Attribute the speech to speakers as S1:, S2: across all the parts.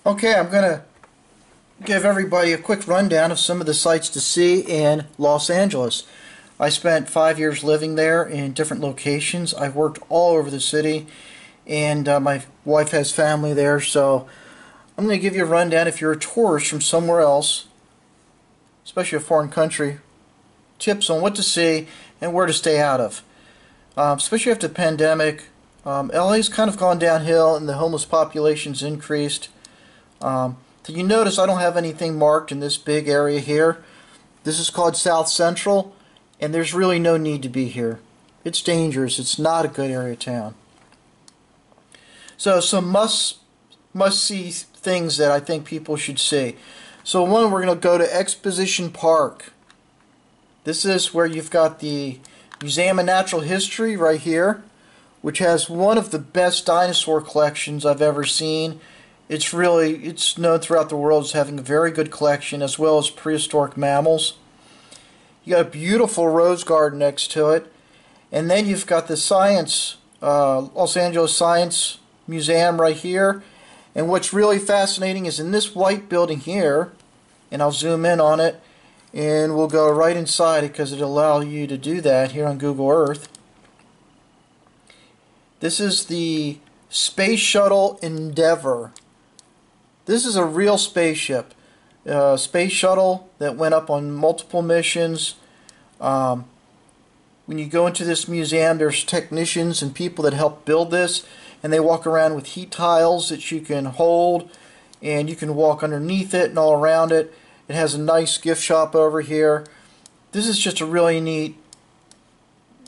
S1: Okay, I'm going to give everybody a quick rundown of some of the sights to see in Los Angeles. I spent 5 years living there in different locations. I've worked all over the city, and my wife has family there, so I'm going to give you a rundown if you're a tourist from somewhere else, especially a foreign country, tips on what to see and where to stay out of. Especially after the pandemic, LA's kind of gone downhill and the homeless population's increased. So you notice I don't have anything marked in this big area here. This is called South Central, and there's really no need to be here. It's dangerous. It's not a good area of town. So some must-see things that I think people should see. So one, we're going to go to Exposition Park. This is where you've got the Museum of Natural History right here, which has one of the best dinosaur collections I've ever seen. It's known throughout the world as having a very good collection, as well as prehistoric mammals. You got a beautiful rose garden next to it, and then you've got the Los Angeles Science Museum right here. And what's really fascinating is in this white building here, and I'll zoom in on it, and we'll go right inside it because it'll allow you to do that here on Google Earth. This is the Space Shuttle Endeavour. This is a real spaceship, space shuttle that went up on multiple missions. When you go into this museum, there's technicians and people that help build this, and they walk around with heat tiles that you can hold, and you can walk underneath it and all around it. It has a nice gift shop over here. This is just a really neat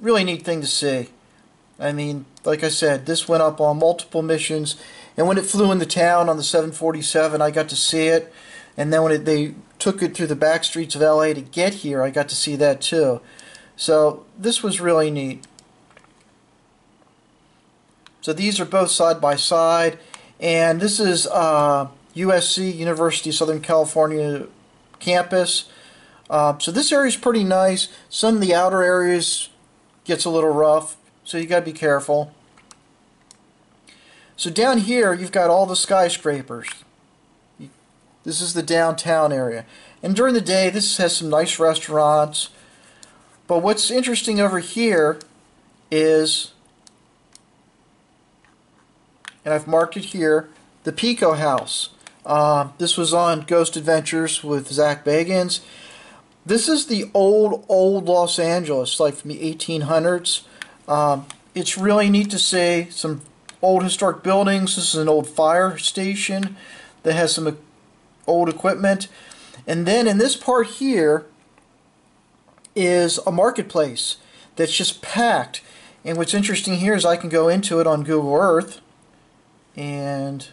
S1: thing to see. I mean, like I said, this went up on multiple missions, and when it flew into town on the 747, I got to see it. And then when they took it through the back streets of LA to get here, I got to see that too. So this was really neat. So these are both side by side, and this is USC, University of Southern California campus. So this area is pretty nice. Some of the outer areas gets a little rough, so you got to be careful. So down here you've got all the skyscrapers. This is the downtown area. And during the day this has some nice restaurants. But what's interesting over here is, and I've marked it here, the Pico House. This was on Ghost Adventures with Zach Bagans. This is the old Los Angeles, like from the 1800s. It's really neat to see some old historic buildings. This is an old fire station that has some old equipment. And then in this part here is a marketplace that's just packed. And what's interesting here is I can go into it on Google Earth, and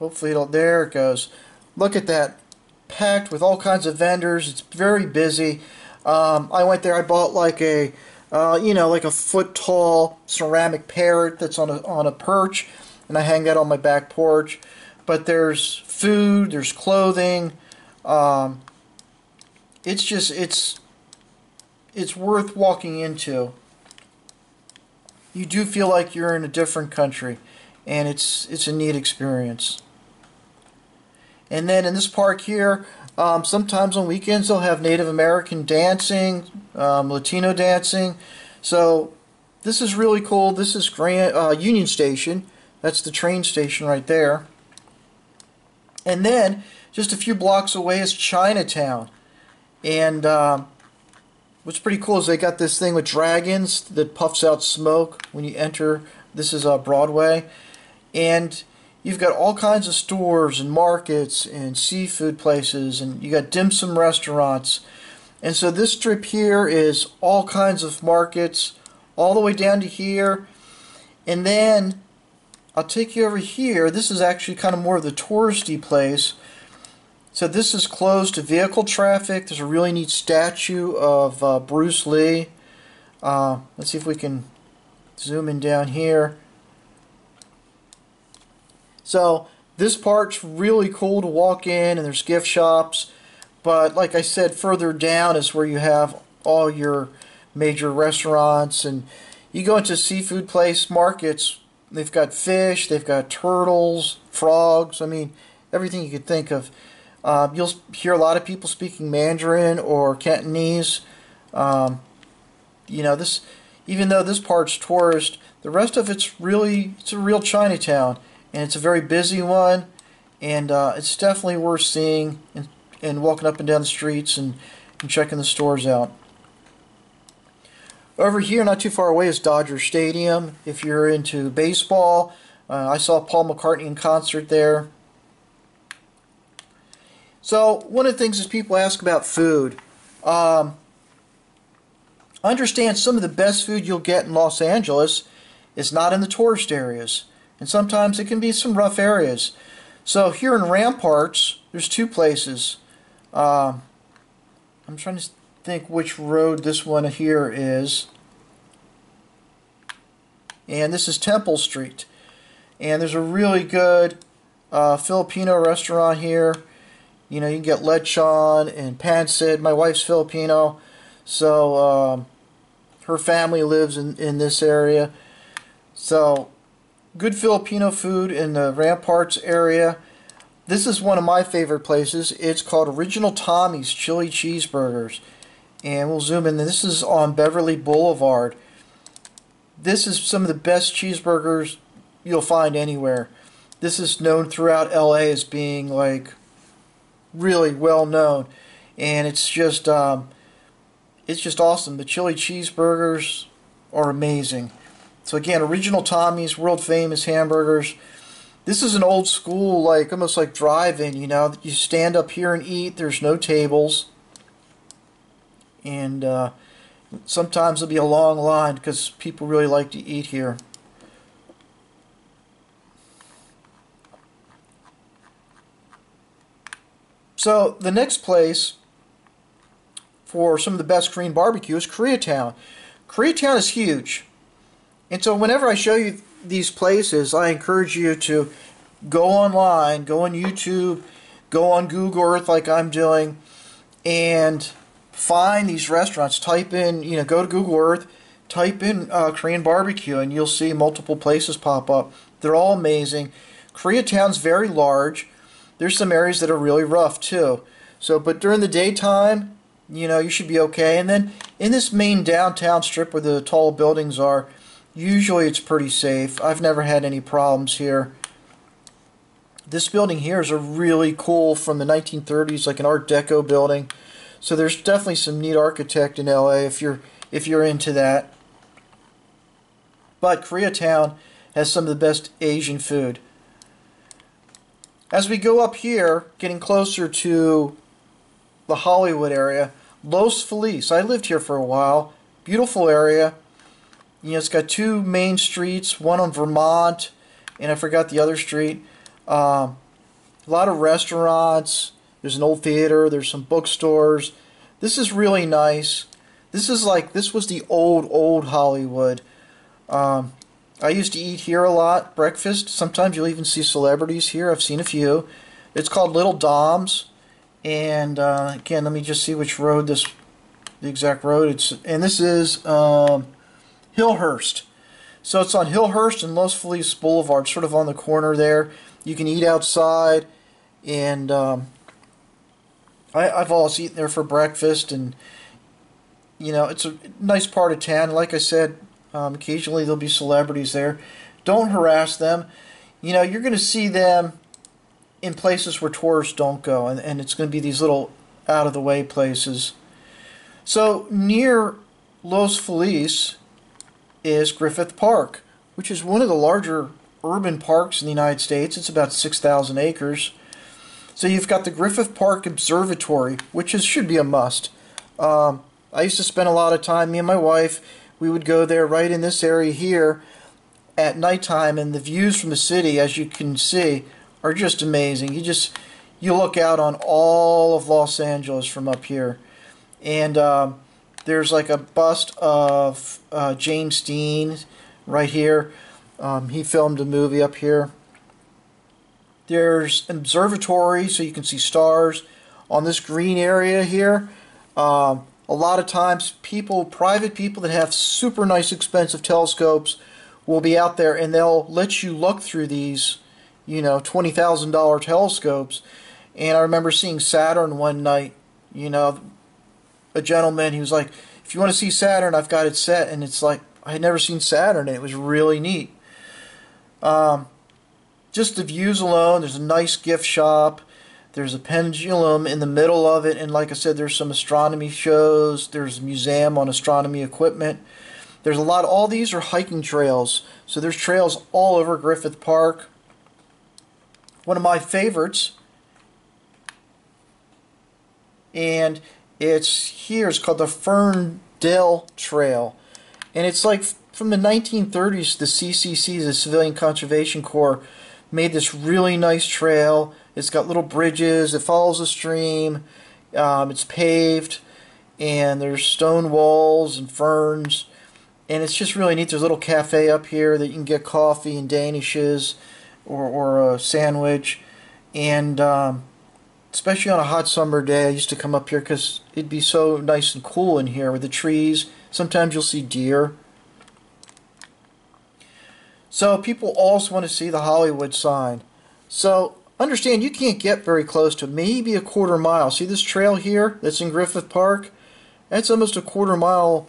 S1: hopefully there it goes. Look at that, packed with all kinds of vendors. It's very busy. I went there. I bought like a like a foot tall ceramic parrot that's on a perch, and I hang that on my back porch. But there's food, there's clothing. It's worth walking into. You do feel like you're in a different country, and it's a neat experience. And then in this park here, sometimes on weekends they'll have Native American dancing, Latino dancing. So this is really cool. This is Union Station. That's the train station right there. And then just a few blocks away is Chinatown. And what's pretty cool is they got this thing with dragons that puffs out smoke when you enter. This is Broadway. And you've got all kinds of stores and markets and seafood places, and you got dim sum restaurants. And so this strip here is all kinds of markets all the way down to here. And then I'll take you over here. This is actually kind of more of the touristy place. So this is closed to vehicle traffic. There's a really neat statue of Bruce Lee. Let's see if we can zoom in down here. So this part's really cool to walk in, and there's gift shops. But like I said, further down is where you have all your major restaurants, and you go into seafood place markets. They've got fish, they've got turtles, frogs. I mean, everything you could think of. You'll hear a lot of people speaking Mandarin or Cantonese. Um, this, even though this part's tourist, the rest of it's a real Chinatown, and it's a very busy one, and it's definitely worth seeing and walking up and down the streets and checking the stores out. Over here, not too far away, is Dodger Stadium. If you're into baseball, I saw Paul McCartney in concert there. So one of the things is people ask about food. Understand some of the best food you'll get in Los Angeles is not in the tourist areas, and sometimes it can be some rough areas. So here in Ramparts, there's two places. I'm trying to think which road this one here is. And this is Temple Street. And there's a really good Filipino restaurant here. You know, you can get lechon and pancit. My wife's Filipino, so her family lives in this area. So, good Filipino food in the Ramparts area. This is one of my favorite places. It's called Original Tommy's Chili Cheeseburgers. And we'll zoom in. This is on Beverly Boulevard. This is some of the best cheeseburgers you'll find anywhere. This is known throughout LA as being like really well known, and it's just awesome. The chili cheeseburgers are amazing. So again, Original Tommy's, world famous hamburgers. This is an old school, like almost like drive-in. You know, you stand up here and eat. There's no tables, and sometimes there'll be a long line because people really like to eat here. So the next place for some of the best Korean barbecue is Koreatown. Koreatown is huge. And so whenever I show you these places, I encourage you to go online, go on YouTube, go on Google Earth like I'm doing, and find these restaurants. Type in, go to Google Earth, type in Korean barbecue, and you'll see multiple places pop up. They're all amazing. Koreatown's very large. There's some areas that are really rough too. So, but during the daytime, you should be okay. And then in this main downtown strip where the tall buildings are, usually it's pretty safe. I've never had any problems here. This building here is a really cool, from the 1930s, like an Art Deco building. So there's definitely some neat architect in LA if you're into that. But Koreatown has some of the best Asian food. As we go up here, getting closer to the Hollywood area, Los Feliz. I lived here for a while. Beautiful area. It's got two main streets, one on Vermont, and I forgot the other street. A lot of restaurants. There's an old theater. There's some bookstores. This is really nice. This was the old Hollywood. I used to eat here a lot, breakfast. Sometimes you'll even see celebrities here. I've seen a few. It's called Little Dom's. And again, let me just see which road the exact road. This is Hillhurst. So it's on Hillhurst and Los Feliz Boulevard, sort of on the corner there. You can eat outside, and I've always eaten there for breakfast, and it's a nice part of town. Like I said, occasionally there'll be celebrities there. Don't harass them. You're going to see them in places where tourists don't go, and it's going to be these little out-of-the-way places. So near Los Feliz is Griffith Park, which is one of the larger urban parks in the United States. It's about 6,000 acres. So you've got the Griffith Park Observatory, which should be a must. I used to spend a lot of time, me and my wife, we would go there right in this area here at nighttime, and the views from the city, as you can see, are just amazing. You look out on all of Los Angeles from up here. And there's like a bust of James Dean right here. He filmed a movie up here. There's an observatory so you can see stars on this green area here. A lot of times private people that have super nice expensive telescopes will be out there, and they'll let you look through these, $20,000 telescopes. And I remember seeing Saturn one night. A gentleman, he was like, "If you want to see Saturn, I've got it set." And it's like, I had never seen Saturn, and it was really neat. Just the views alone, there's a nice gift shop. There's a pendulum in the middle of it, and like I said, there's some astronomy shows. There's a museum on astronomy equipment. There's a lot. All these are hiking trails, so there's trails all over Griffith Park. One of my favorites, and it's called the Ferndale Trail, and it's like from the 1930s. The CCC, the Civilian Conservation Corps, made this really nice trail. It's got little bridges. It follows a stream. It's paved, and there's stone walls and ferns, and it's just really neat. There's a little cafe up here that you can get coffee and danishes, or a sandwich, and especially on a hot summer day, I used to come up here because it'd be so nice and cool in here with the trees. Sometimes you'll see deer. So people also want to see the Hollywood sign. So understand, you can't get very close to it, maybe a quarter mile. See this trail here that's in Griffith Park? That's almost a quarter mile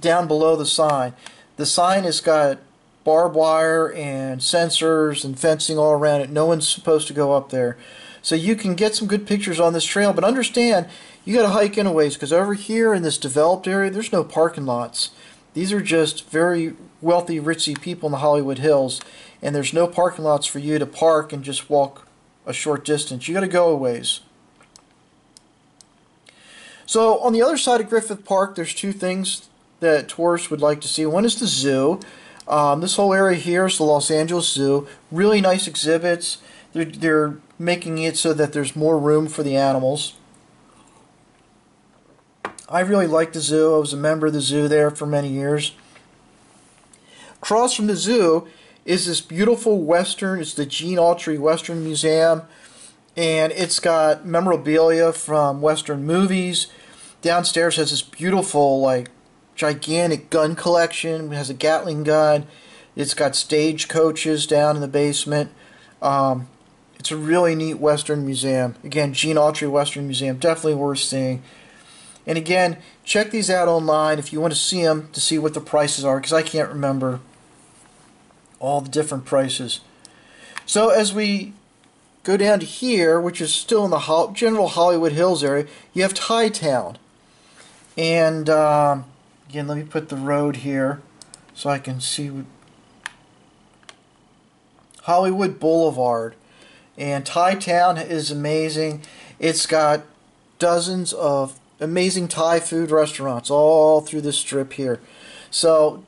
S1: down below the sign. The sign has got barbed wire and sensors and fencing all around it. No one's supposed to go up there. So you can get some good pictures on this trail, but understand, you got to hike in a ways, because over here in this developed area, there's no parking lots. These are just very wealthy, ritzy people in the Hollywood Hills, and there's no parking lots for you to park and just walk a short distance. You got to go a ways. So on the other side of Griffith Park, there's two things that tourists would like to see. One is the zoo. This whole area here is the Los Angeles Zoo. Really nice exhibits. They're making it so that there's more room for the animals. I really like the zoo. I was a member of the zoo there for many years. Across from the zoo is this beautiful Western. It's the Gene Autry Western Museum, and it's got memorabilia from Western movies. Downstairs has this beautiful, like, gigantic gun collection. It has a Gatling gun. It's got stagecoaches down in the basement. It's a really neat Western museum. Again, Gene Autry Western Museum, definitely worth seeing. And again, check these out online if you want to see them, to see what the prices are, because I can't remember all the different prices. So as we go down to here, which is still in the general Hollywood Hills area, you have Thai Town. And again, let me put the road here so I can see Hollywood Boulevard. And Thai Town is amazing. It's got dozens of amazing Thai food restaurants all through this strip here. So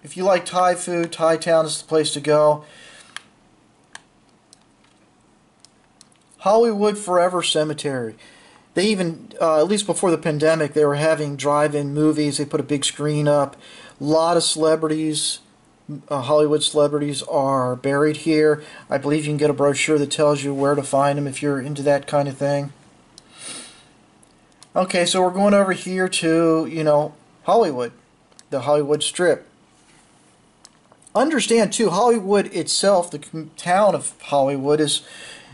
S1: if you like Thai food, Thai Town is the place to go. Hollywood Forever Cemetery. They even, at least before the pandemic, they were having drive-in movies. They put a big screen up. A lot of celebrities, Hollywood celebrities, are buried here. I believe you can get a brochure that tells you where to find them if you're into that kind of thing. Okay, so we're going over here to, Hollywood, the Hollywood Strip. Understand, too, Hollywood itself, the town of Hollywood, is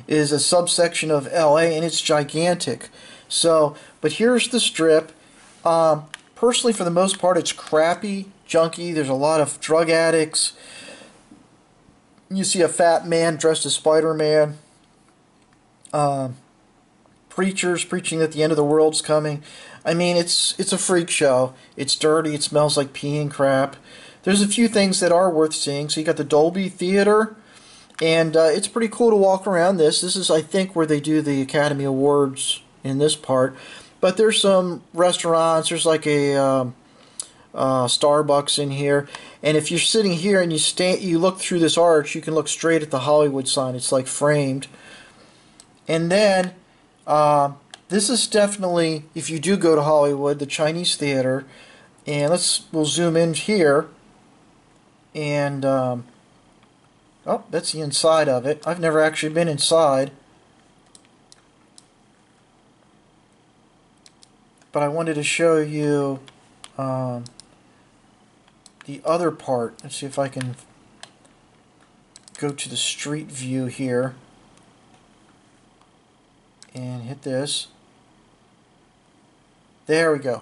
S1: a subsection of LA, and it's gigantic. So, but here's the Strip. Personally, for the most part, it's crappy, junky. There's a lot of drug addicts. You see a fat man dressed as Spider-Man. Preachers preaching that the end of the world's coming. I mean, it's a freak show. It's dirty. It smells like pee and crap. There's a few things that are worth seeing. So you got the Dolby Theater, and it's pretty cool to walk around this. This is, I think, where they do the Academy Awards in this part. But there's some restaurants. There's like a Starbucks in here. And if you're sitting here and you look through this arch, you can look straight at the Hollywood sign. It's like framed. And then this is definitely, if you do go to Hollywood, the Chinese Theater. And we'll zoom in here. And oh, that's the inside of it. I've never actually been inside, but I wanted to show you the the other part. Let's see if I can go to the street view here and hit this. There we go.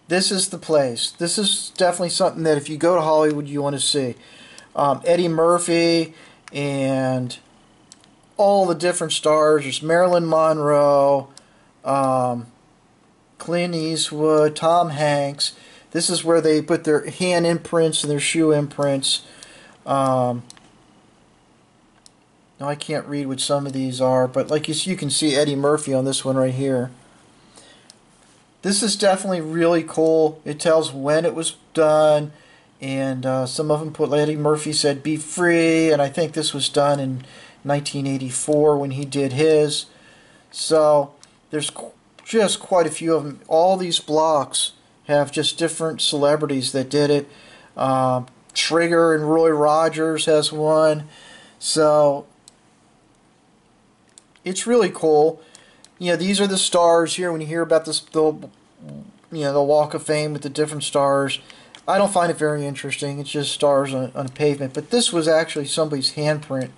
S1: This is the place. This is definitely something that if you go to Hollywood you want to see. Eddie Murphy and all the different stars. There's Marilyn Monroe, Clint Eastwood, Tom Hanks. This is where they put their hand imprints and their shoe imprints. Now I can't read what some of these are, but like you can see Eddie Murphy on this one right here. This is definitely really cool. It tells when it was done, and some of them put, Eddie Murphy said "Be free," and I think this was done in 1984 when he did his. So there's just quite a few of them. All these blocks have just different celebrities that did it. Trigger and Roy Rogers has one. So it's really cool. You know, these are the stars here. When you hear about this, the Walk of Fame with the different stars, I don't find it very interesting. It's just stars on a pavement. But this was actually somebody's handprint.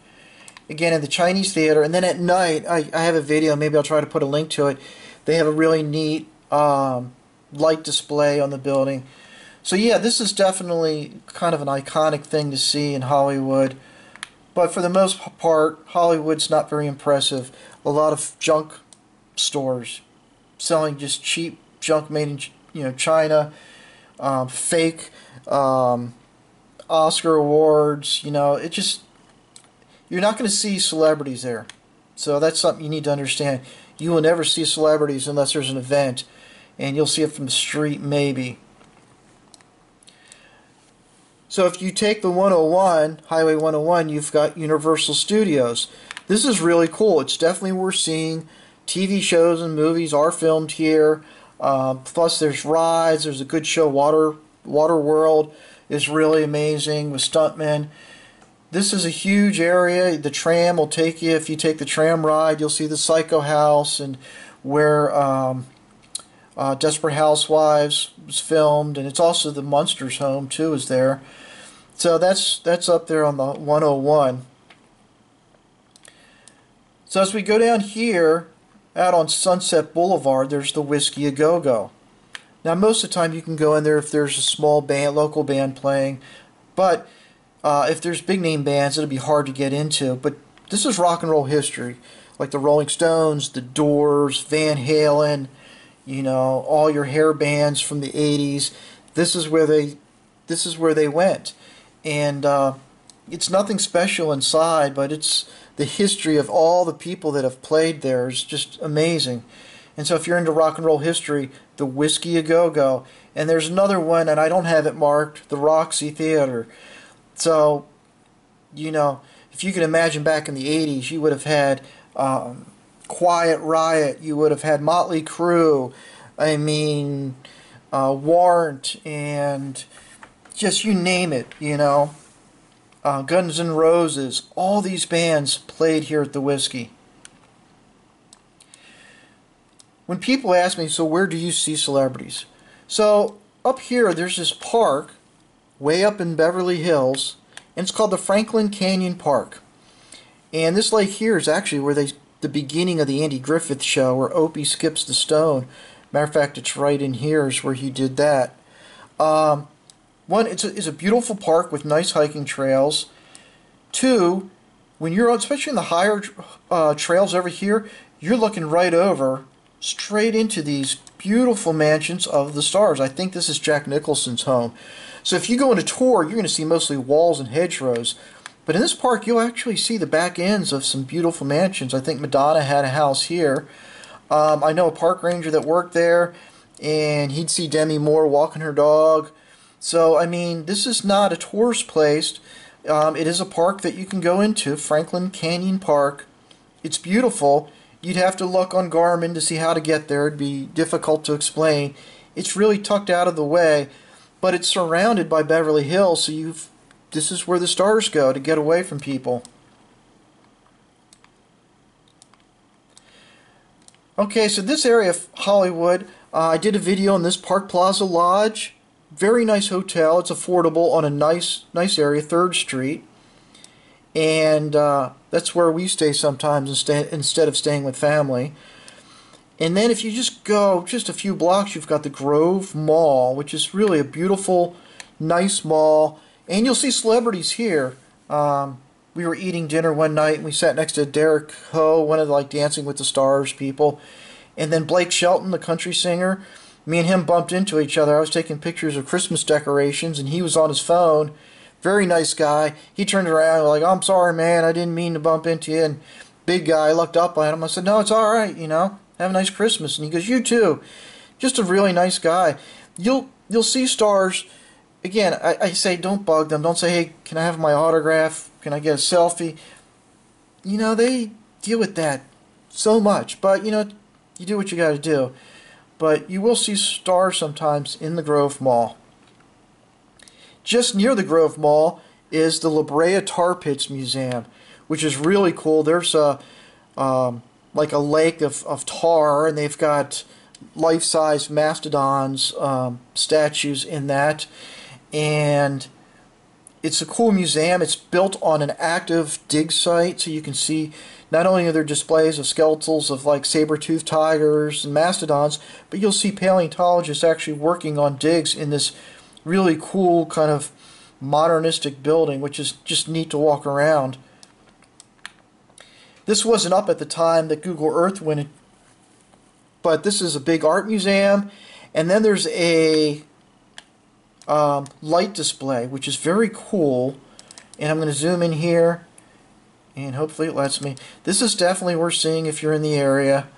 S1: Again, in the Chinese Theater. And then at night, I have a video. Maybe I'll try to put a link to it. They have a really neat light display on the building. So yeah, this is definitely kind of an iconic thing to see in Hollywood. But for the most part, Hollywood's not very impressive. A lot of junk stores selling just cheap junk made in China, fake Oscar awards. It just, you're not going to see celebrities there. So that's something you need to understand. You will never see celebrities unless there's an event, and you'll see it from the street maybe. So if you take the 101, Highway 101, you've got Universal Studios. This is really cool. It's definitely worth seeing. TV shows and movies are filmed here. Plus there's rides. There's a good show, Water World is really amazing with stuntmen. This is a huge area. The tram will take you. If you take the tram ride, you'll see the Psycho House and where Desperate Housewives was filmed, and it's also the Munsters home too is there. So that's up there on the 101. So as we go down here, out on Sunset Boulevard, there's the Whiskey A Go Go. Now most of the time you can go in there if there's a small band, local band playing, but if there's big name bands, it'll be hard to get into. But this is rock and roll history, like the Rolling Stones, the Doors, Van Halen, all your hair bands from the 80s. This is where they went. And it's nothing special inside, but it's the history of all the people that have played there is just amazing. And so if you're into rock and roll history, the Whiskey A Go Go. And there's another one, and I don't have it marked, the Roxy Theater. So, if you can imagine back in the 80s, you would have had Quiet Riot, you would have had Motley Crue, Warrant, and just you name it, Guns N' Roses. All these bands played here at the Whiskey. When people ask me, so where do you see celebrities? So up here, there's this park way up in Beverly Hills, and it's called the Franklin Canyon Park. And this lake here is actually where the beginning of the Andy Griffith Show, where Opie skips the stone. Matter of fact, it's right in here is where he did that. One, it's a beautiful park with nice hiking trails. Two, when you're on, especially in the higher trails over here, you're looking right over, straight into these beautiful mansions of the stars. I think this is Jack Nicholson's home. So if you go on a tour, you're going to see mostly walls and hedgerows. But in this park, you'll actually see the back ends of some beautiful mansions. I think Madonna had a house here. I know a park ranger that worked there, and he'd see Demi Moore walking her dog. So, this is not a tourist place. It is a park that you can go into, Franklin Canyon Park. It's beautiful. You'd have to look on Garmin to see how to get there. It'd be difficult to explain. It's really tucked out of the way, but it's surrounded by Beverly Hills, so this is where the stars go to get away from people. Okay, so this area of Hollywood, I did a video on this Park Plaza Lodge. very nice hotel. It's affordable on a nice area, 3rd Street. And that's where we stay sometimes instead of staying with family. And then if you just go just a few blocks, you've got the Grove Mall, which is really a beautiful, nice mall. And you'll see celebrities here. We were eating dinner one night, and we sat next to Derek Ho, one of the Dancing with the Stars people. And then Blake Shelton, the country singer. Me and him bumped into each other. I was taking pictures of Christmas decorations, and he was on his phone. Very nice guy. He turned around like, I'm sorry, man, I didn't mean to bump into you. And big guy, I looked up at him. I said, no, it's all right, you know. Have a nice Christmas. And he goes, you too. Just a really nice guy. You'll see stars. Again, I say don't bug them. Don't say, hey, can I have my autograph? Can I get a selfie? You know, they deal with that so much. But, you know, you do what you got to do. But you will see stars sometimes in the Grove Mall. Just near the Grove Mall is the La Brea Tar Pits Museum, which is really cool. There's a like a lake of tar, and they've got life-size mastodons statues in that. And it's a cool museum. It's built on an active dig site, so you can see not only are there displays of skeletals of like saber-toothed tigers and mastodons, but you'll see paleontologists actually working on digs in this really cool kind of modernistic building, which is just neat to walk around. This wasn't up at the time that Google Earth went, but this is a big art museum. And then there's a light display, which is very cool. And I'm going to zoom in here, and hopefully it lets me. This is definitely worth seeing if you're in the area.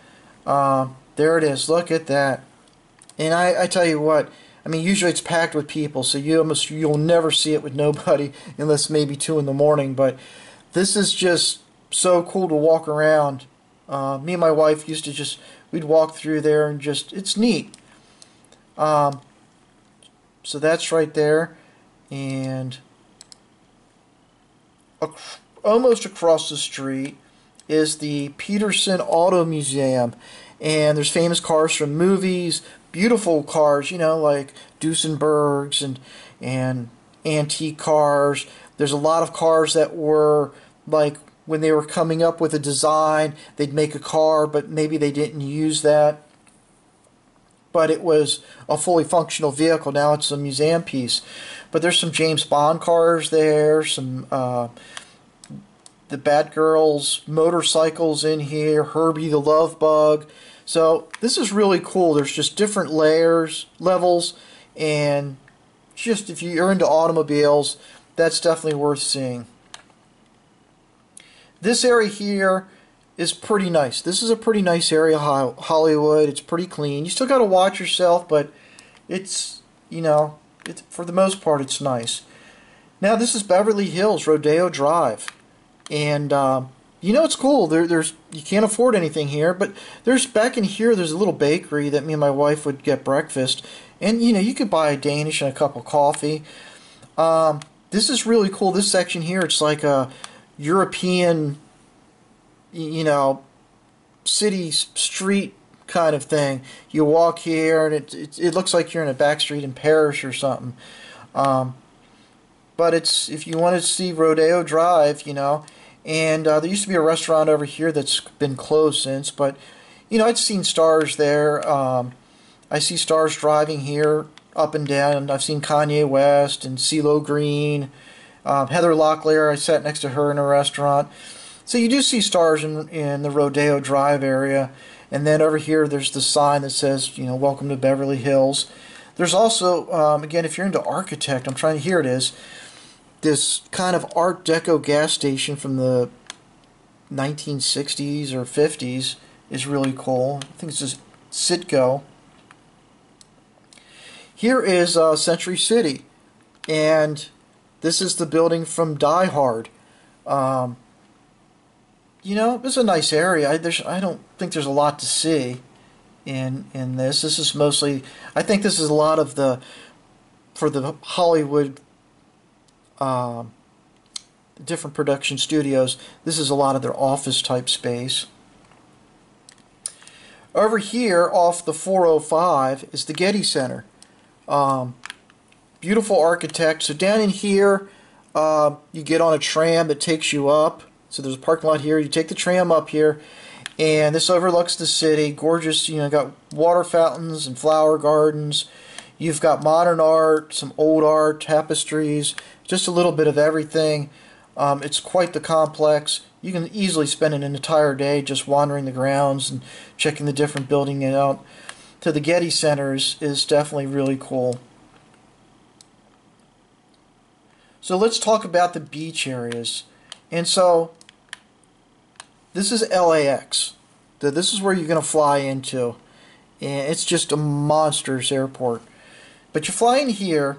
S1: There it is. Look at that. And I tell you what, I mean, usually it's packed with people, so you'll never see it with nobody unless maybe 2 in the morning. But this is just so cool to walk around. Me and my wife used to we'd walk through there and it's neat. So that's right there. And almost across the street is the Peterson Auto Museum. And there's famous cars from movies, beautiful cars, you know, like Duesenbergs and antique cars. There's a lot of cars that were like, when they were coming up with a design, they'd make a car, but maybe they didn't use that. But it was a fully functional vehicle. Now it's a museum piece. But there's some James Bond cars there, some the Batgirls motorcycles in here, Herbie the Love Bug. So this is really cool. There's just different levels, and just if you're into automobiles, that's definitely worth seeing. This area here is pretty nice. This is a pretty nice area, Hollywood. It's pretty clean. You still got to watch yourself, but it's, you know, for the most part, it's nice. Now, this is Beverly Hills, Rodeo Drive. And, you know, it's cool. You can't afford anything here, but back in here, there's a little bakery that me and my wife would get breakfast. And, you know, you could buy a Danish and a cup of coffee. This is really cool. This section here, it's like a European, you know, city street kind of thing. You walk here, and it looks like you're in a back street in Paris or something. But it's, if you want to see Rodeo Drive, you know, and there used to be a restaurant over here that's been closed since, but, you know, I'd seen stars there. I see stars driving here up and down, and I've seen Kanye West and CeeLo Green. Heather Locklear, I sat next to her in a restaurant. So you do see stars in the Rodeo Drive area. And then over here, there's the sign that says, you know, welcome to Beverly Hills. There's also, again, if you're into architect, here it is, this kind of Art Deco gas station from the 1960s or 50s is really cool. I think it's just Citgo. Here is Century City. And this is the building from Die Hard. You know, it's a nice area. I don't think there's a lot to see in this. This is mostly, I think this is a lot of for the Hollywood different production studios, this is a lot of their office type space. Over here off the 405 is the Getty Center. beautiful architect. So down in here, you get on a tram that takes you up. So there's a parking lot here. You take the tram up here, and this overlooks the city. Gorgeous, you know, got water fountains and flower gardens. You've got modern art, some old art, tapestries, just a little bit of everything. It's quite the complex. You can easily spend an entire day just wandering the grounds and checking the different buildings out. To the Getty Center is definitely really cool. So let's talk about the beach areas. And so this is LAX. This is where you're going to fly into. And it's just a monstrous airport. But you fly in here,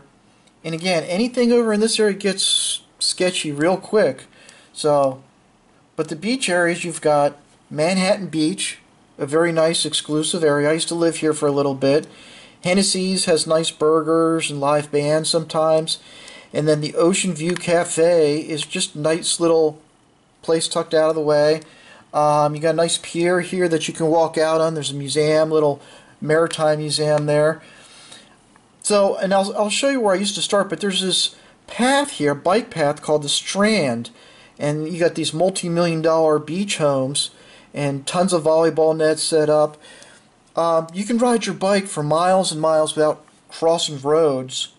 S1: and again, anything over in this area gets sketchy real quick. So, but the beach areas, you've got Manhattan Beach, a very nice exclusive area. I used to live here for a little bit. Hennessy's has nice burgers and live bands sometimes. And then the Ocean View Cafe is just a nice little place tucked out of the way. You got a nice pier here that you can walk out on. There's a museum, little maritime museum there. So, and I'll show you where I used to start, but there's this path here, bike path, called the Strand. And you got these multi-million-dollar beach homes and tons of volleyball nets set up. You can ride your bike for miles and miles without crossing roads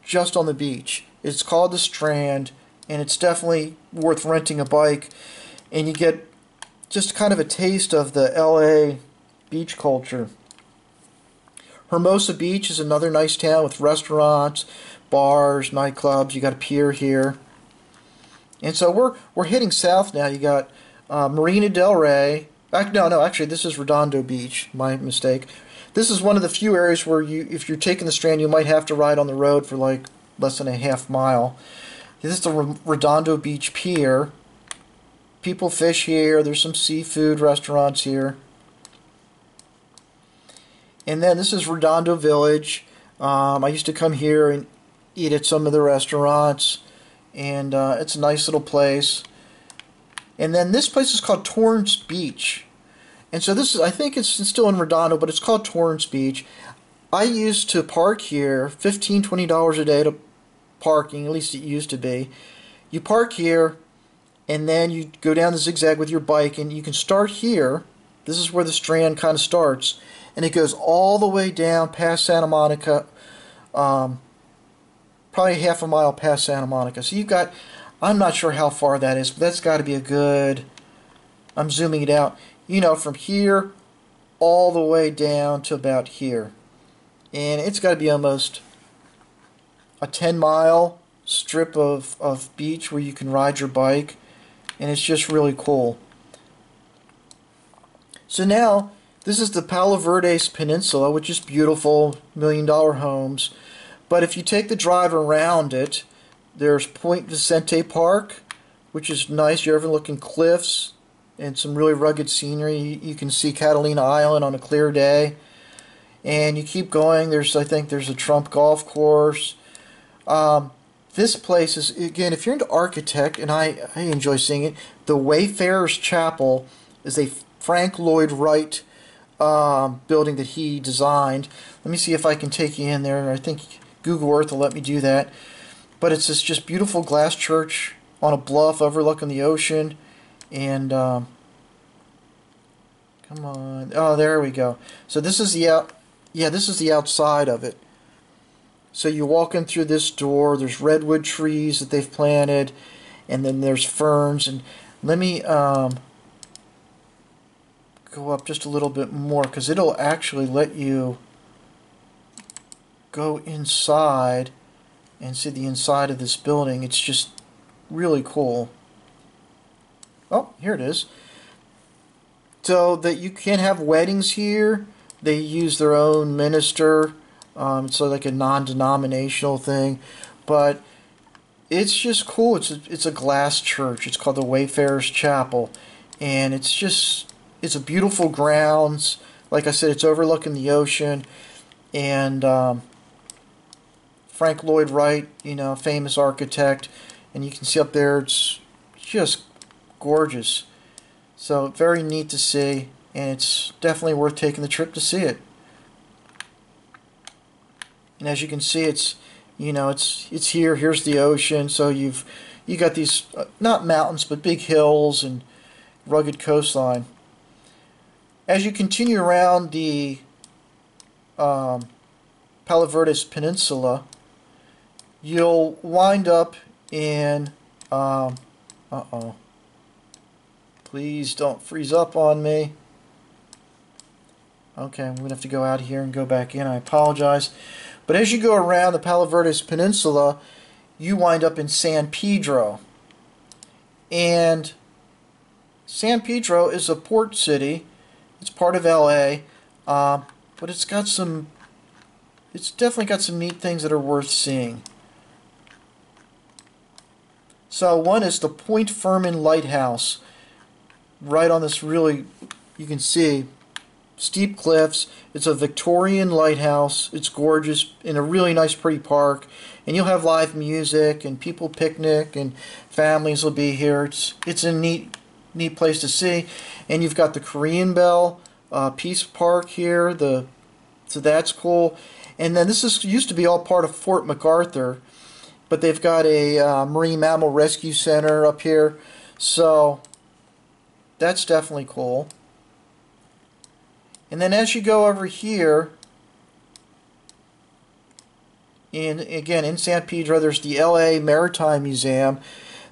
S1: just on the beach. It's called the Strand, and it's definitely worth renting a bike. And you get just kind of a taste of the LA beach culture. Hermosa Beach is another nice town with restaurants, bars, nightclubs. You got a pier here. And so we're heading south now. You got Marina del Rey. Actually, this is Redondo Beach. My mistake. This is one of the few areas where if you're taking the Strand, you might have to ride on the road for like less than a half mile. This is the Redondo Beach Pier. People fish here. There's some seafood restaurants here. And then this is Redondo Village. I used to come here and eat at some of the restaurants. And it's a nice little place. And then this place is called Torrance Beach. And so this is, I think it's still in Redondo, but it's called Torrance Beach. I used to park here, $15, $20 a day to parking, at least it used to be. You park here, and then you go down the zigzag with your bike, and you can start here. This is where the Strand kind of starts. And it goes all the way down past Santa Monica, probably half a mile past Santa Monica. So you've got, I'm not sure how far that is, but that's got to be a good, I'm zooming it out, you know, from here all the way down to about here. And it's got to be almost a 10-mile strip of beach where you can ride your bike. And it's just really cool. So now, this is the Palo Verdes Peninsula, which is beautiful, million-dollar homes. But if you take the drive around it, there's Point Vicente Park, which is nice. You're overlooking cliffs and some really rugged scenery. You can see Catalina Island on a clear day. And you keep going. I think there's a Trump golf course. This place is, again, if you're into architect, and I enjoy seeing it, the Wayfarer's Chapel is a Frank Lloyd Wright building that he designed. Let me see if I can take you in there. I think Google Earth will let me do that. But it's this just beautiful glass church on a bluff overlooking the ocean. And, come on. Oh, there we go. So this is this is the outside of it. So you walk in through this door. There's redwood trees that they've planted. And then there's ferns. And let me go up just a little bit more, because it'll actually let you go inside and see the inside of this building. It's just really cool. Oh, here it is. So that you can have weddings here. They use their own minister. It's like a non-denominational thing, but it's just cool. It's a glass church. It's called the Wayfarer's Chapel, and it's a beautiful grounds. Like I said, it's overlooking the ocean, and Frank Lloyd Wright, you know, famous architect, and you can see up there, it's just gorgeous. So very neat to see, and it's definitely worth taking the trip to see it. And as you can see, it's You know, it's here. Here's the ocean. So you got these not mountains but big hills and rugged coastline. As you continue around the Palo Verdes Peninsula, you'll wind up in uh-oh. Please don't freeze up on me. Okay, I'm going to have to go out here and go back in. I apologize. But as you go around the Palo Verdes Peninsula, you wind up in San Pedro. And San Pedro is a port city. It's part of LA, but it's definitely got some neat things that are worth seeing. So one is the Point Fermin Lighthouse. Right on this really, you can see steep cliffs. It's a Victorian lighthouse. It's gorgeous in a really nice pretty park, and you'll have live music and people picnic and families will be here. It's a neat place to see. And you've got the Korean Bell Peace Park here, so that's cool. And then used to be all part of Fort MacArthur, but they've got a Marine Mammal Rescue Center up here, so that's definitely cool. And then as you go over here, again in San Pedro, there's the LA Maritime Museum.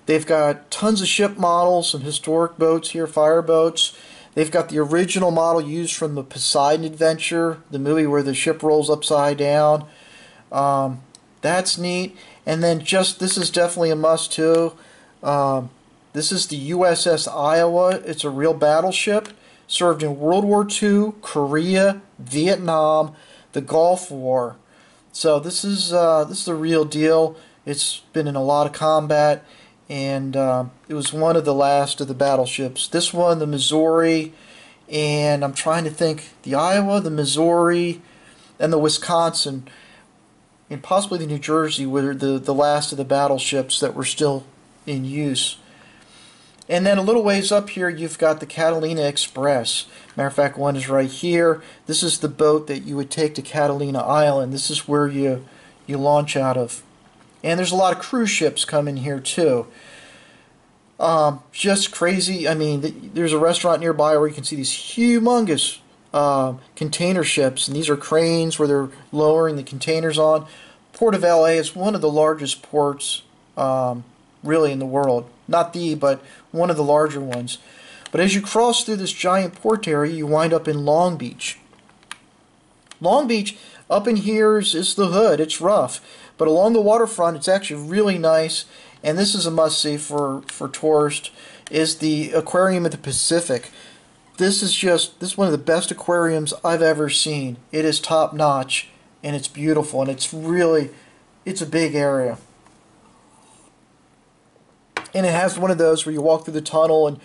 S1: They've got tons of ship models, some historic boats here, fireboats. They've got the original model used from the Poseidon Adventure, the movie where the ship rolls upside down. That's neat. And then this is definitely a must too. This is the USS Iowa. It's a real battleship. Served in World War II, Korea, Vietnam, the Gulf War. So this is the real deal. It's been in a lot of combat, and it was one of the last of the battleships. This one, the Missouri, and I'm trying to think, the Iowa, the Missouri, and the Wisconsin, and possibly the New Jersey were the last of the battleships that were still in use. And then a little ways up here, you've got the Catalina Express. Matter of fact, one is right here. This is the boat that you would take to Catalina Island. This is where you launch out of. And there's a lot of cruise ships coming here too. Just crazy. I mean, there's a restaurant nearby where you can see these humongous container ships, and these are cranes where they're lowering the containers on. Port of LA is one of the largest ports really in the world. Not but one of the larger ones. But as you cross through this giant port area, you wind up in Long Beach. Long Beach, up in here is the hood. It's rough. But along the waterfront, it's actually really nice. And this is a must-see for tourists, is the Aquarium of the Pacific. This is one of the best aquariums I've ever seen. It is top-notch, and it's beautiful, and it's a big area. And it has one of those where you walk through the tunnel and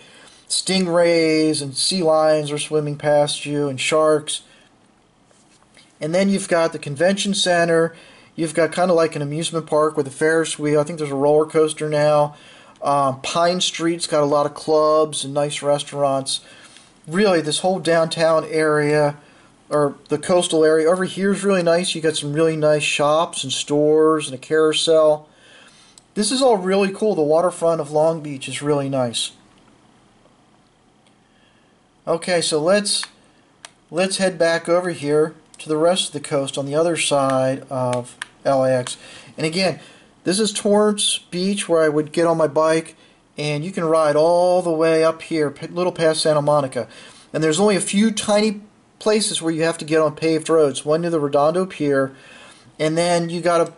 S1: stingrays and sea lions are swimming past you and sharks. And then you've got the convention center. You've got kind of like an amusement park with a Ferris wheel. I think there's a roller coaster now. Pine Street's got a lot of clubs and nice restaurants. Really, this whole downtown area, or the coastal area over here, is really nice. You got some really nice shops and stores and a carousel. This is all really cool. The waterfront of Long Beach is really nice. Okay, so let's head back over here to the rest of the coast on the other side of LAX. And again, this is Torrance Beach, where I would get on my bike, and you can ride all the way up here, a little past Santa Monica. And there's only a few tiny places where you have to get on paved roads. One near the Redondo Pier, and then you got to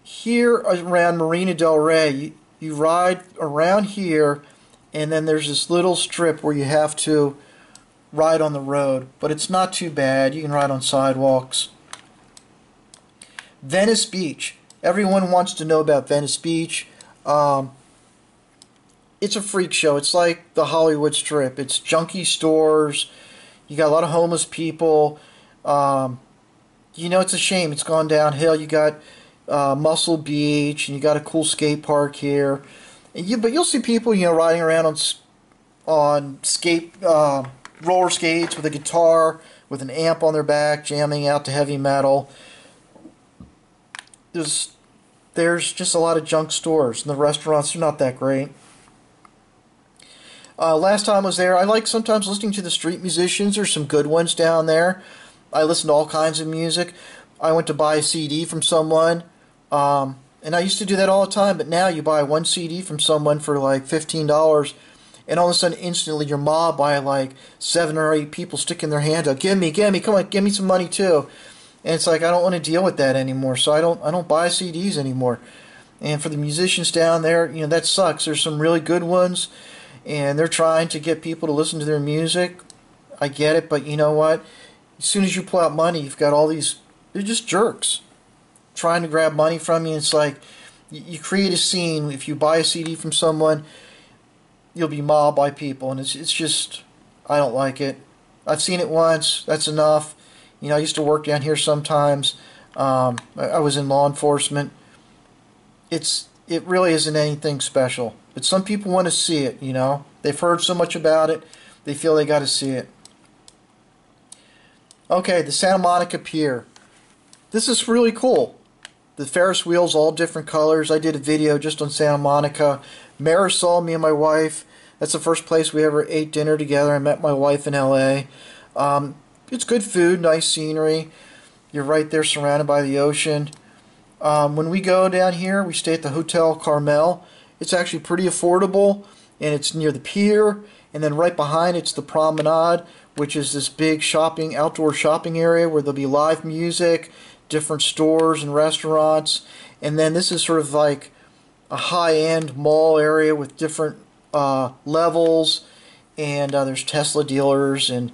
S1: here around Marina del Rey, you ride around here, and then there's this little strip where you have to ride on the road, but it's not too bad. You can ride on sidewalks. Venice Beach. Everyone wants to know about Venice Beach. It's a freak show. It's like the Hollywood Strip. It's junkie stores. You got a lot of homeless people. It's a shame. It's gone downhill. You got Muscle Beach, and you got a cool skate park here. But you'll see people, riding around on roller skates with a guitar, with an amp on their back, jamming out to heavy metal. There's there's just a lot of junk stores, and the restaurants are not that great. Last time I was there, I like sometimes listening to the street musicians. There's some good ones down there. I listen to all kinds of music. I went to buy a CD from someone, and I used to do that all the time, but now you buy one CD from someone for like $15, and all of a sudden, instantly, you're mobbed by like 7 or 8 people sticking their hand up. Give me, come on, give me some money too. And it's like, I don't want to deal with that anymore, so I don't buy CDs anymore. And for the musicians down there, you know, that sucks. There's some really good ones, and they're trying to get people to listen to their music. I get it, but you know what? As soon as you pull out money, you've got all these, they're just jerks trying to grab money from you. It's like, you create a scene. If you buy a CD from someone, you'll be mobbed by people, and it's just, I don't like it. I've seen it once. That's enough. You know, I used to work down here sometimes. I was in law enforcement. It really isn't anything special. But some people want to see it, you know. They've heard so much about it, they feel they got to see it. Okay, the Santa Monica Pier. This is really cool. The Ferris wheels, all different colors. I did a video just on Santa Monica. Marisol, me and my wife, that's the first place we ever ate dinner together. I met my wife in LA. It's good food, nice scenery. You're right there surrounded by the ocean. When we go down here, we stay at the Hotel Carmel. It's actually pretty affordable, and it's near the pier. And then right behind it's the Promenade, which is this big shopping, outdoor shopping area where there'll be live music, different stores and restaurants. And then this is sort of like a high-end mall area with different levels. And there's Tesla dealers and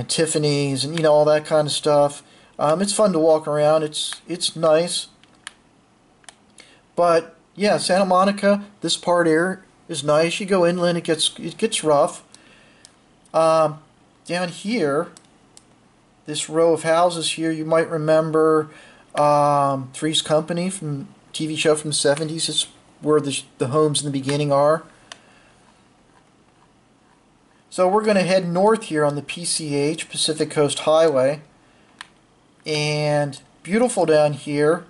S1: Tiffany's and, you know, all that kind of stuff. It's fun to walk around. It's nice. But yeah, Santa Monica, this part here is nice. You go inland, it gets rough. Down here, this row of houses here, you might remember Three's Company from TV show from the 70s. It's where the homes in the beginning are. So we're going to head north here on the PCH, Pacific Coast Highway. And beautiful down here.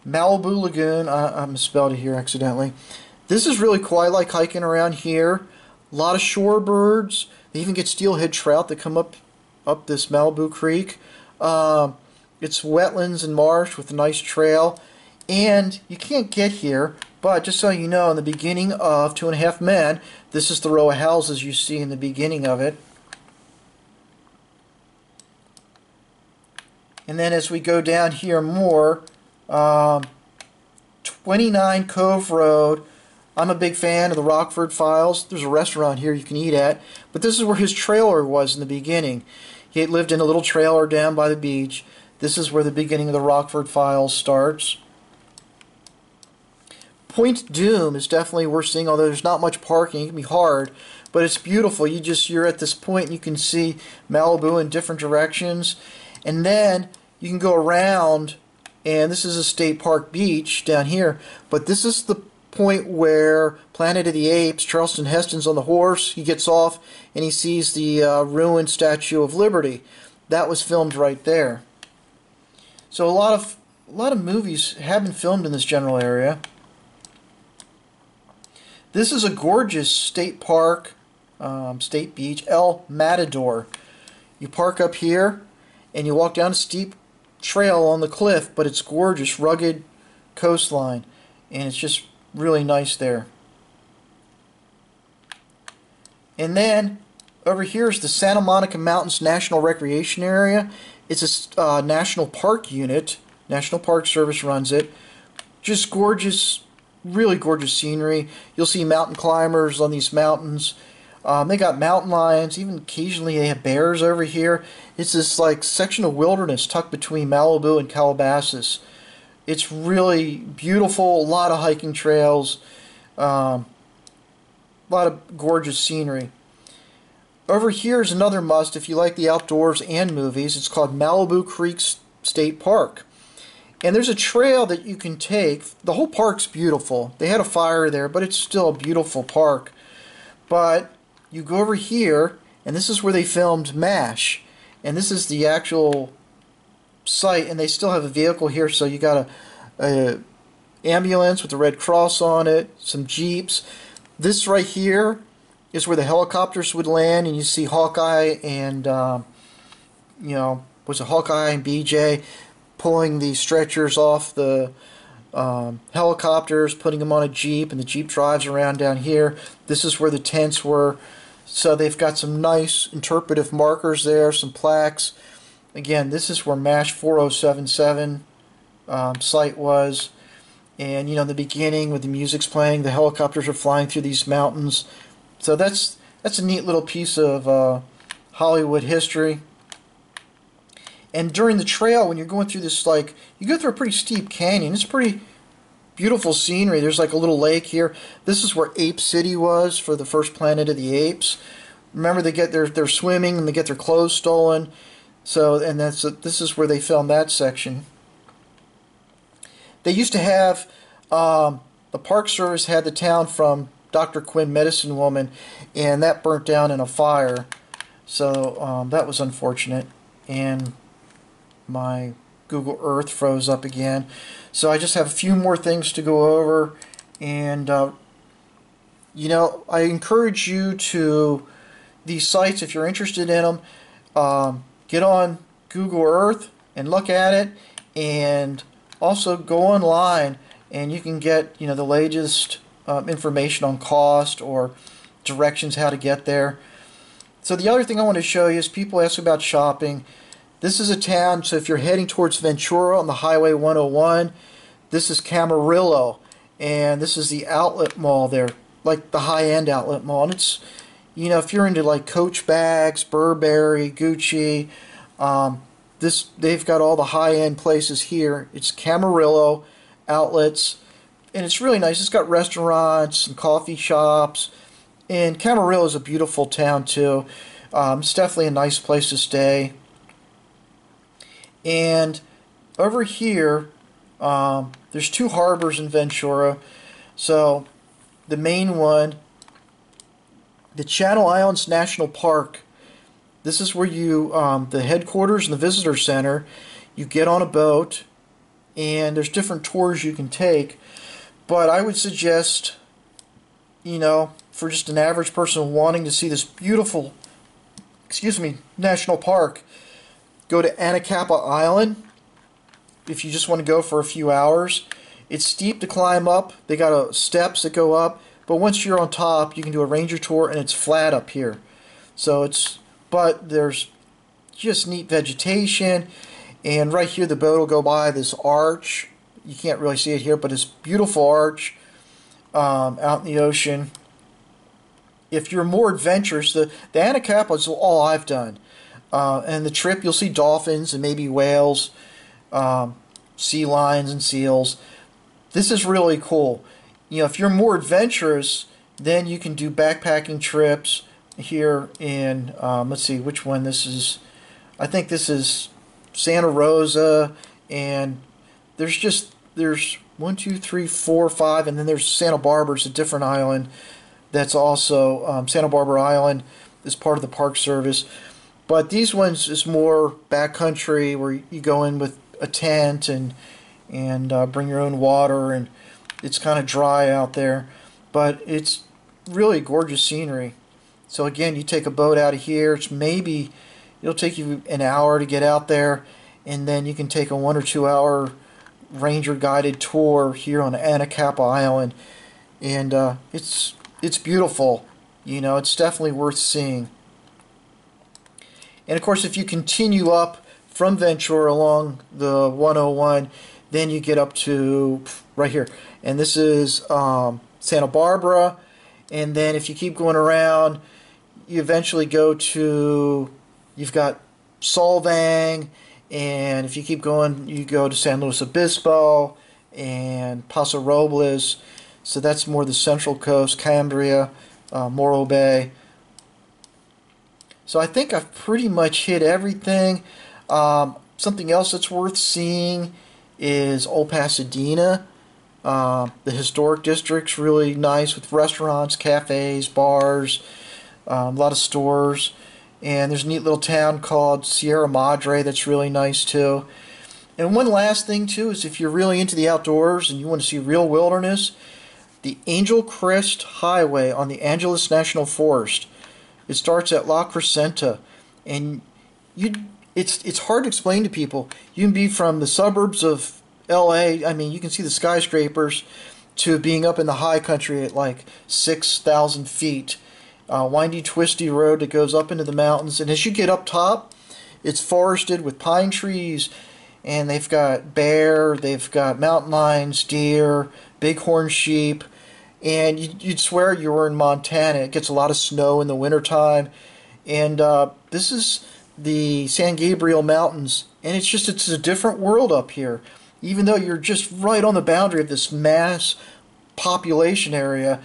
S1: Malibu Lagoon. I misspelled it here accidentally. This is really cool. I like hiking around here. A lot of shorebirds. They even get steelhead trout that come up this Malibu Creek. It's wetlands and marsh with a nice trail. And you can't get here, but just so you know, in the beginning of 2.5 Men, this is the row of houses you see in the beginning of it. And then as we go down here more, 29 Cove Road. I'm a big fan of the Rockford Files. There's a restaurant here you can eat at, but this is where his trailer was in the beginning. He had lived in a little trailer down by the beach. This is where the beginning of the Rockford Files starts. Point Dume is definitely worth seeing, although there's not much parking. It can be hard, but it's beautiful. You're at this point and you can see Malibu in different directions. And then you can go around, and this is a state park beach down here, but this is the point where Planet of the Apes, Charleston Heston's on the horse, he gets off and he sees the ruined Statue of Liberty. That was filmed right there. So a lot of movies have been filmed in this general area. This is a gorgeous state park, state beach, El Matador. You park up here and you walk down a steep trail on the cliff, but it's gorgeous, rugged coastline, and it's just really nice there. And then over here is the Santa Monica Mountains National Recreation Area. It's a national park unit. National Park Service runs it. Just gorgeous, really gorgeous scenery. You'll see mountain climbers on these mountains. They got mountain lions. Even occasionally they have bears over here. It's this like section of wilderness tucked between Malibu and Calabasas. It's really beautiful. A lot of hiking trails. A lot of gorgeous scenery. Over here is another must if you like the outdoors and movies. It's called Malibu Creek State Park. And there's a trail that you can take. The whole park's beautiful. They had a fire there, but it's still a beautiful park. But you go over here, and this is where they filmed MASH. And this is the actual site, and they still have a vehicle here, so you got a ambulance with the Red Cross on it, some Jeeps. This right here is where the helicopters would land, and you see Hawkeye and, was it Hawkeye and BJ pulling the stretchers off the helicopters, putting them on a Jeep, and the Jeep drives around down here. This is where the tents were. So they've got some nice interpretive markers there, some plaques. Again, this is where MASH 4077 site was. And, in the beginning, when the music's playing, the helicopters are flying through these mountains. So that's a neat little piece of Hollywood history. And during the trail, when you're going through this, you go through a pretty steep canyon. It's pretty beautiful scenery. There's like a little lake here. This is where Ape City was for the first Planet of the Apes. Remember, they're swimming and they get their clothes stolen. So, and this is where they filmed that section. They used to have, the Park Service had the town from Dr. Quinn, Medicine Woman, and that burnt down in a fire. So that was unfortunate. And my Google Earth froze up again. So I just have a few more things to go over. And, I encourage you to, these sites, if you're interested in them, get on Google Earth and look at it. And also go online and you can get the latest information on cost or directions how to get there. So the other thing I want to show you is people ask about shopping. This is a town, so if you're heading towards Ventura on the Highway 101, this is Camarillo, and this is the outlet mall there, like the high-end outlet mall. And it's, if you're into like Coach bags, Burberry, Gucci, they've got all the high-end places here. It's Camarillo outlets, and it's really nice. It's got restaurants and coffee shops, and Camarillo is a beautiful town too. It's definitely a nice place to stay. And over here, there's two harbors in Ventura. So the main one, the Channel Islands National Park. This is where you, the headquarters and the visitor center, you get on a boat, and there's different tours you can take. But I would suggest, for just an average person wanting to see this beautiful, national park, go to Anacapa Island if you just want to go for a few hours. It's steep to climb up. They got steps that go up, but once you're on top, you can do a ranger tour, and it's flat up here. So but there's just neat vegetation, and right here the boat will go by this arch. You can't really see it here, but it's beautiful arch out in the ocean. If you're more adventurous, the Anacapa is all I've done. And the trip, you'll see dolphins and maybe whales, sea lions and seals. This is really cool. If you're more adventurous, then you can do backpacking trips here in, let's see which one this is. I think this is Santa Rosa, and there's 1, 2, 3, 4, 5, and then there's Santa Barbara. It's a different island. That's also Santa Barbara Island is part of the Park Service. But these ones is more backcountry, where you go in with a tent and bring your own water, and it's kind of dry out there. But it's really gorgeous scenery. So again, you take a boat out of here. It'll take you an hour to get out there, and then you can take a 1 or 2 hour ranger guided tour here on Anacapa Island, and it's beautiful. It's definitely worth seeing. And of course, if you continue up from Ventura along the 101, then you get up to right here, and this is Santa Barbara. And then if you keep going around, you eventually go to, you've got Solvang, and if you keep going, you go to San Luis Obispo and Paso Robles. So that's more the central coast, Cambria, Morro Bay. So I think I've pretty much hit everything. Something else that's worth seeing is Old Pasadena. The historic district's really nice with restaurants, cafes, bars, a lot of stores. And there's a neat little town called Sierra Madre that's really nice too. And one last thing too is if you're really into the outdoors and you want to see real wilderness, the Angel Crest Highway on the Angeles National Forest. It starts at La Crescenta, and it's hard to explain to people. You can be from the suburbs of L.A. I mean, you can see the skyscrapers, to being up in the high country at like 6,000 feet. Windy, twisty road that goes up into the mountains, and as you get up top, it's forested with pine trees, and they've got bear, they've got mountain lions, deer, bighorn sheep, and you'd swear you were in Montana. It gets a lot of snow in the wintertime, and this is the San Gabriel Mountains, and it's a different world up here. Even though you're just right on the boundary of this mass population area,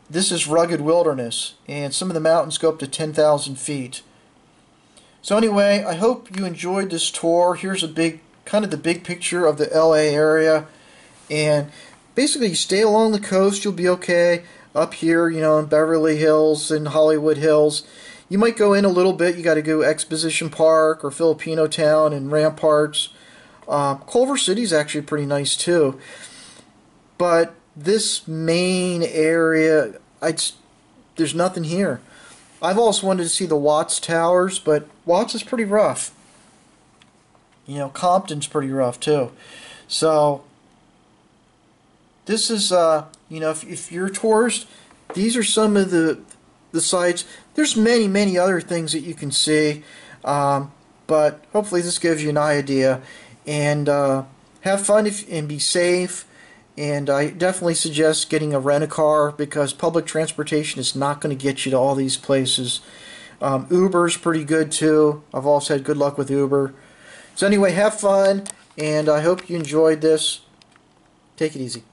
S1: this is rugged wilderness, and some of the mountains go up to 10,000 feet. So anyway, I hope you enjoyed this tour. Here's kind of the big picture of the LA area, and basically you stay along the coast, you'll be okay. Up here, in Beverly Hills and Hollywood Hills, you might go in a little bit. You got to go Exposition Park or Filipino Town and Ramparts. Culver City's actually pretty nice too, but this main area, there's nothing here. I've also wanted to see the Watts Towers, but Watts is pretty rough. Compton's pretty rough too. So this is, if you're a tourist, these are some of the sites. There's many other things that you can see, but hopefully this gives you an idea. And have fun and be safe. And I definitely suggest getting a rent-a-car, because public transportation is not going to get you to all these places. Uber's pretty good too. I've also had good luck with Uber. So anyway, have fun, and I hope you enjoyed this. Take it easy.